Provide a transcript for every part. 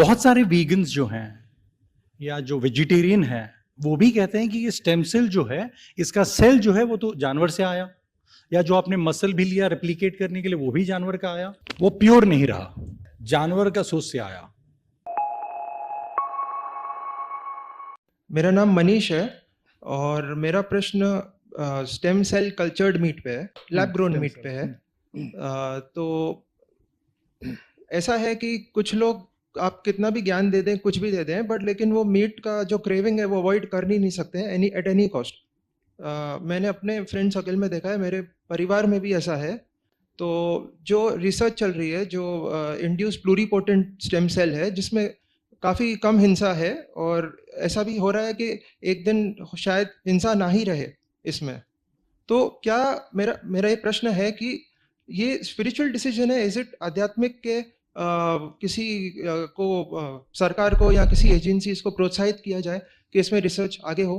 बहुत सारे वीगन्स जो हैं या जो वेजिटेरियन हैं वो भी कहते हैं कि ये स्टेम सेल जो है, इसका सेल जो है वो तो जानवर से आया, या जो आपने मसल भी लिया रेप्लिकेट करने के लिए वो भी जानवर का आया, वो प्योर नहीं रहा, जानवर का सोच से आया। मेरा नाम मनीष है और मेरा प्रश्न स्टेम सेल कल्चर्ड मीट पे है, लैब ग्रोन मीट पे है। तो ऐसा है कि कुछ लोग आप कितना भी ज्ञान दे दें, कुछ भी दे दें, बट लेकिन वो मीट का जो क्रेविंग है वो अवॉइड कर नहीं सकते हैं एट एनी कॉस्ट। मैंने अपने फ्रेंड सर्कल में देखा है, मेरे परिवार में भी ऐसा है। तो जो रिसर्च चल रही है, जो इंड्यूस प्लूरीपोटेंट स्टेम सेल है, जिसमें काफ़ी कम हिंसा है, और ऐसा भी हो रहा है कि एक दिन शायद हिंसा ना ही रहे इसमें। तो क्या मेरा ये प्रश्न है कि ये स्पिरिचुअल डिसीजन है, इज इट आध्यात्मिक के किसी को सरकार को या किसी एजेंसी इसको प्रोत्साहित किया जाए कि इसमें रिसर्च आगे हो?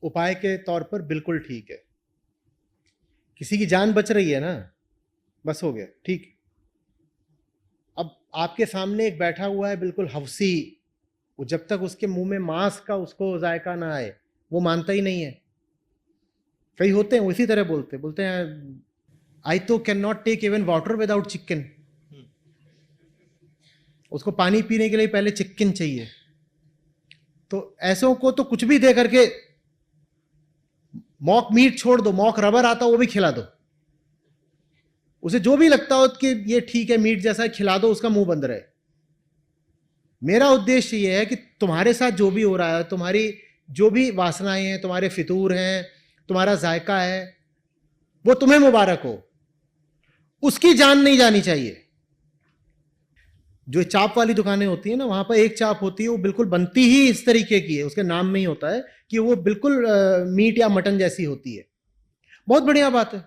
उपाय के तौर पर बिल्कुल ठीक है। किसी की जान बच रही है ना, बस हो गया, ठीक। अब आपके सामने एक बैठा हुआ है बिल्कुल हवसी, वो जब तक उसके मुंह में मांस का उसको जायका ना आए वो मानता ही नहीं है। कई होते हैं उसी तरह बोलते हैं आई तो can not take even water without chicken. उसको पानी पीने के लिए पहले चिकन चाहिए। तो ऐसों को तो कुछ भी दे करके, मॉक मीट छोड़ दो, मॉक रबर आता वो भी खिला दो, उसे जो भी लगता हो कि ये ठीक है मीट जैसा खिला दो, उसका मुंह बंद रहे। मेरा उद्देश्य ये है कि तुम्हारे साथ जो भी हो रहा है, तुम्हारी जो भी वासनाएं हैं, तुम्हारे फितूर हैं, तुम्हारा जायका है, वो तुम्हें मुबारक हो, उसकी जान नहीं जानी चाहिए। जो चाप वाली दुकानें होती है ना, वहां पर एक चाप होती है, वो बिल्कुल बनती ही इस तरीके की है, उसके नाम में ही होता है कि वो बिल्कुल मीट या मटन जैसी होती है। बहुत बढ़िया बात है।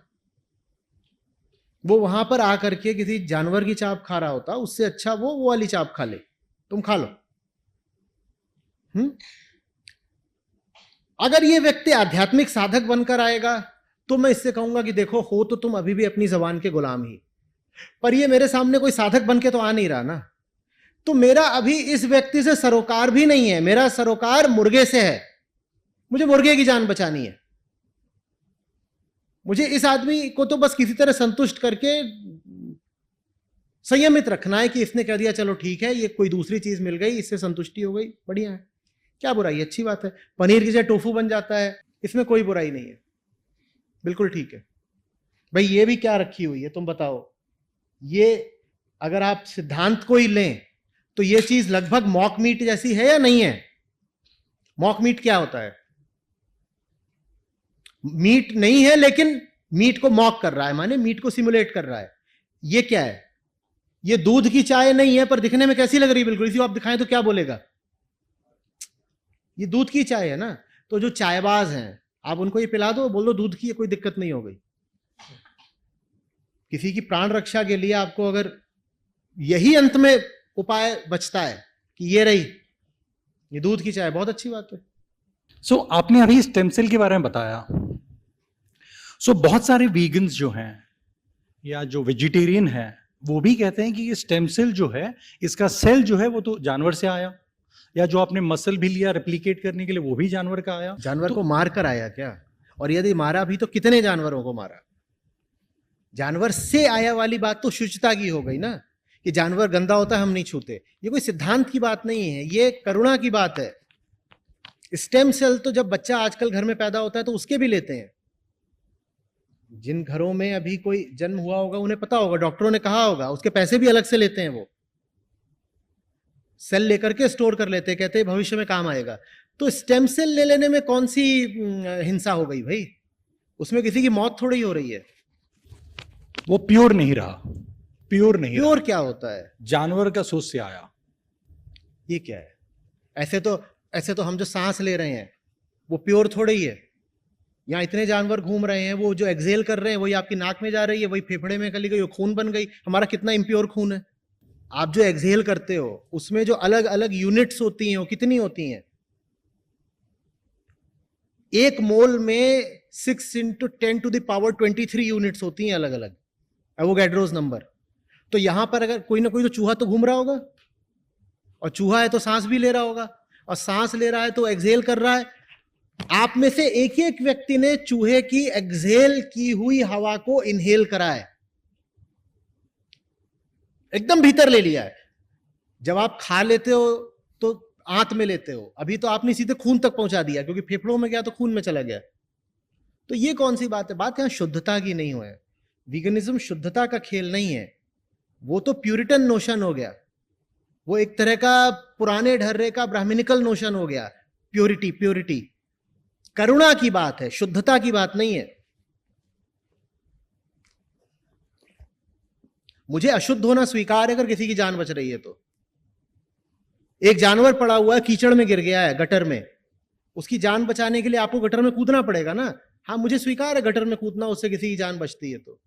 वो वहां पर आकर के किसी जानवर की चाप खा रहा होता, उससे अच्छा वो वाली चाप खा ले, तुम खा लो। अगर ये व्यक्ति आध्यात्मिक साधक बनकर आएगा तो मैं इससे कहूंगा कि देखो, हो तो तुम अभी भी अपनी जबान के गुलाम ही, पर ये मेरे सामने कोई साधक बन के तो आ नहीं रहा ना। तो मेरा अभी इस व्यक्ति से सरोकार भी नहीं है, मेरा सरोकार मुर्गे से है। मुझे मुर्गे की जान बचानी है। मुझे इस आदमी को तो बस किसी तरह संतुष्ट करके संयमित रखना है कि इसने कह दिया चलो ठीक है, ये कोई दूसरी चीज मिल गई, इससे संतुष्टि हो गई, बढ़िया है, क्या बुराई है, अच्छी बात है। पनीर की जगह टोफू बन जाता है, इसमें कोई बुराई नहीं है, बिल्कुल ठीक है। भाई ये भी क्या रखी हुई है, तुम बताओ। ये अगर आप सिद्धांत को ही लें तो ये चीज लगभग मॉक मीट जैसी है या नहीं है? मॉक मीट क्या होता है? मीट नहीं है लेकिन मीट को मॉक कर रहा है, माने मीट को सिमुलेट कर रहा है। ये क्या है? ये दूध की चाय नहीं है, पर दिखने में कैसी लग रही है, बिल्कुल इसी को आप दिखाएं तो क्या बोलेगा? ये दूध की चाय है ना। तो जो चायबाज हैं, आप उनको ये पिला दो, बोल दो दूध की है, कोई दिक्कत नहीं हो गई। किसी की प्राण रक्षा के लिए आपको अगर यही अंत में उपाय बचता है कि ये रही, ये दूध की चाय, बहुत अच्छी बात है। सो आपने अभी स्टेम सेल के बारे में बताया। सो बहुत सारे वीगन्स जो हैं या जो वेजिटेरियन हैं वो भी कहते हैं कि ये स्टेम सेल जो है, इसका सेल जो है वो तो जानवर से आया, या जो आपने मसल भी लिया रेप्लिकेट करने के लिए वो भी जानवर का आया। जानवर को मार कर आया क्या? और यदि मारा भी तो कितने जानवरों को मारा? जानवर से आया वाली बात तो शुचिता की हो गई ना, कि जानवर गंदा होता है हम नहीं छूते। ये कोई सिद्धांत की बात नहीं है, ये करुणा की बात है। स्टेम सेल तो जब बच्चा आजकल घर में पैदा होता है तो उसके भी लेते हैं। जिन घरों में अभी कोई जन्म हुआ होगा उन्हें पता होगा, डॉक्टरों ने कहा होगा, उसके पैसे भी अलग से लेते हैं। वो सेल लेकर के स्टोर कर लेते हैं, कहते हैं भविष्य में काम आएगा। तो स्टेम सेल ले लेने में कौन सी हिंसा हो गई भाई? उसमें किसी की मौत थोड़ी हो रही है। वो प्योर नहीं रहा, प्योर नहीं प्योर रहा। क्या होता है? जानवर का सोच से आया। ये क्या है? ऐसे तो हम जो सांस ले रहे हैं वो प्योर थोड़े ही है। यहाँ इतने जानवर घूम रहे हैं, वो जो एक्सेल कर रहे हैं वही आपकी नाक में जा रही है, वही फेफड़े में चली गई, वो खून बन गई। हमारा कितना इम्प्योर खून है। आप जो एक्सेल करते हो उसमें जो अलग अलग यूनिट्स होती हैं वो कितनी होती हैं? एक मोल में 6 × 10⁻23 यूनिट्स होती हैं, अलग अलग एवोगैड्रोस नंबर। तो यहां पर अगर कोई ना कोई तो चूहा तो घूम रहा होगा, और चूहा है तो सांस भी ले रहा होगा, और सांस ले रहा है तो एक्सहेल कर रहा है। आप में से एक एक व्यक्ति ने चूहे की एक्सहेल की हुई हवा को इनहेल करा है, एकदम भीतर ले लिया है। जब आप खा लेते हो तो आंत में लेते हो, अभी तो आपने सीधे खून तक पहुंचा दिया, क्योंकि फेफड़ों में गया तो खून में चला गया। तो ये कौन सी बात है? बात यहां शुद्धता की नहीं है। वीगनिज्म शुद्धता का खेल नहीं है, वो तो प्यूरिटन नोशन हो गया, वो एक तरह का पुराने ढर्रे का ब्राह्मणिकल नोशन हो गया। प्योरिटी, प्योरिटी करुणा की बात है, शुद्धता की बात नहीं है। मुझे अशुद्ध होना स्वीकार है अगर किसी की जान बच रही है तो। एक जानवर पड़ा हुआ है, कीचड़ में गिर गया है, गटर में, उसकी जान बचाने के लिए आपको गटर में कूदना पड़ेगा ना। हाँ, मुझे स्वीकार है गटर में कूदना, उससे किसी की जान बचती है तो।